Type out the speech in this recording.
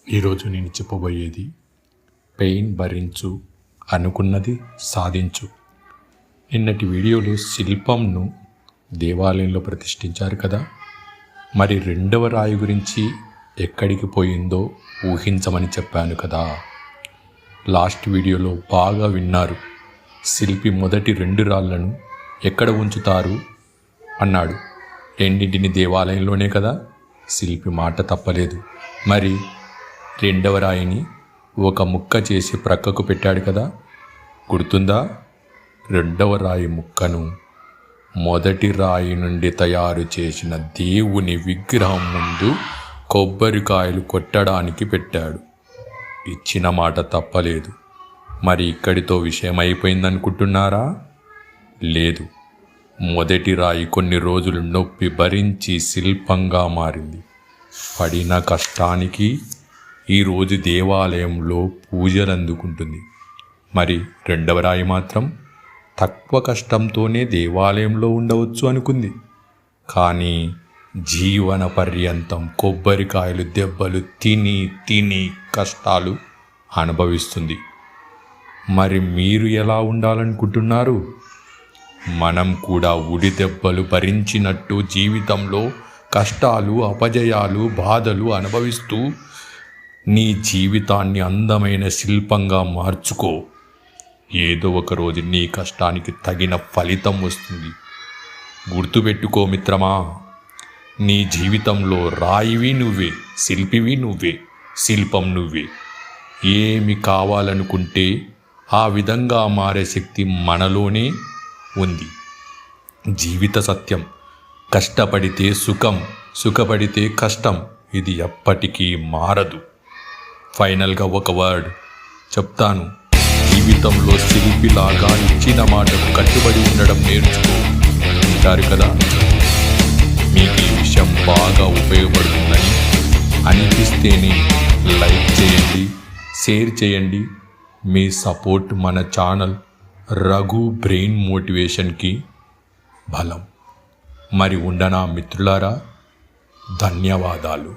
ఈరోజు నేను చెప్పబోయేది పెయిన్ భరించు, అనుకున్నది సాధించు. నిన్నటి వీడియోలో శిల్పంను దేవాలయంలో ప్రతిష్ఠించారు కదా, మరి రెండవ రాయి గురించి ఎక్కడికి పోయిందో ఊహించమని చెప్పాను కదా. లాస్ట్ వీడియోలో బాగా విన్నారు. శిల్పి మొదటి 2 రాళ్లను ఎక్కడ ఉంచుతారు అన్నాడు. రెండింటిని దేవాలయంలోనే కదా. శిల్పి మాట తప్పలేదు. మరి రెండవ రాయిని ఒక ముక్క చేసి ప్రక్కకు పెట్టాడు కదా, గుర్తుందా? రెండవ రాయి ముక్కను మొదటి రాయి నుండి తయారు చేసిన దేవుని విగ్రహం ముందు కొబ్బరికాయలు కొట్టడానికి పెట్టాడు. ఇచ్చిన మాట తప్పలేదు. మరి ఇక్కడితో విషయం అయిపోయిందనుకుంటున్నారా? లేదు. మొదటి రాయి కొన్ని రోజులు నొప్పి భరించి శిల్పంగా మారింది. పడిన కష్టానికి ఈరోజు దేవాలయంలో పూజలు అందుకుంటుంది. మరి రెండవ రాయి మాత్రం తక్కువ కష్టంతోనే దేవాలయంలో ఉండవచ్చు అనుకుంది. కానీ జీవన పర్యంతం కొబ్బరికాయలు దెబ్బలు తిని కష్టాలు అనుభవిస్తుంది. మరి మీరు ఎలా ఉండాలనుకుంటున్నారు? మనం కూడా ఉడి దెబ్బలు భరించినట్టు జీవితంలో కష్టాలు, అపజయాలు, బాధలు అనుభవిస్తూ నీ జీవితాన్ని అందమైన శిల్పంగా మార్చుకో. ఏదో ఒక రోజు నీ కష్టానికి తగిన ఫలితం వస్తుంది. గుర్తుపెట్టుకో మిత్రమా, నీ జీవితంలో రాయివి నువ్వే, శిల్పివి నువ్వే, శిల్పం నువ్వే. ఏమి కావాలనుకుంటే ఆ విధంగా మారే శక్తి మనలోనే ఉంది. జీవిత సత్యం. కష్టపడితే సుఖం, సుఖపడితే కష్టం. ఇది ఎప్పటికీ మారదు. ఫైనల్గా ఒక వర్డ్ చెప్తాను. జీవితంలో శిల్పిలాగా ఇచ్చిన మాటకు కట్టుబడి ఉండడం నేర్చుకో. అంటారు కదా. మీకు ఈ విషయం బాగా ఉపయోగపడుతుందని అనిపిస్తేనే లైక్ చేయండి, షేర్ చేయండి. మీ సపోర్ట్ మన ఛానల్ రఘు బ్రెయిన్ మోటివేషన్కి బలం. మరి ఉండనా మిత్రులారా? ధన్యవాదాలు.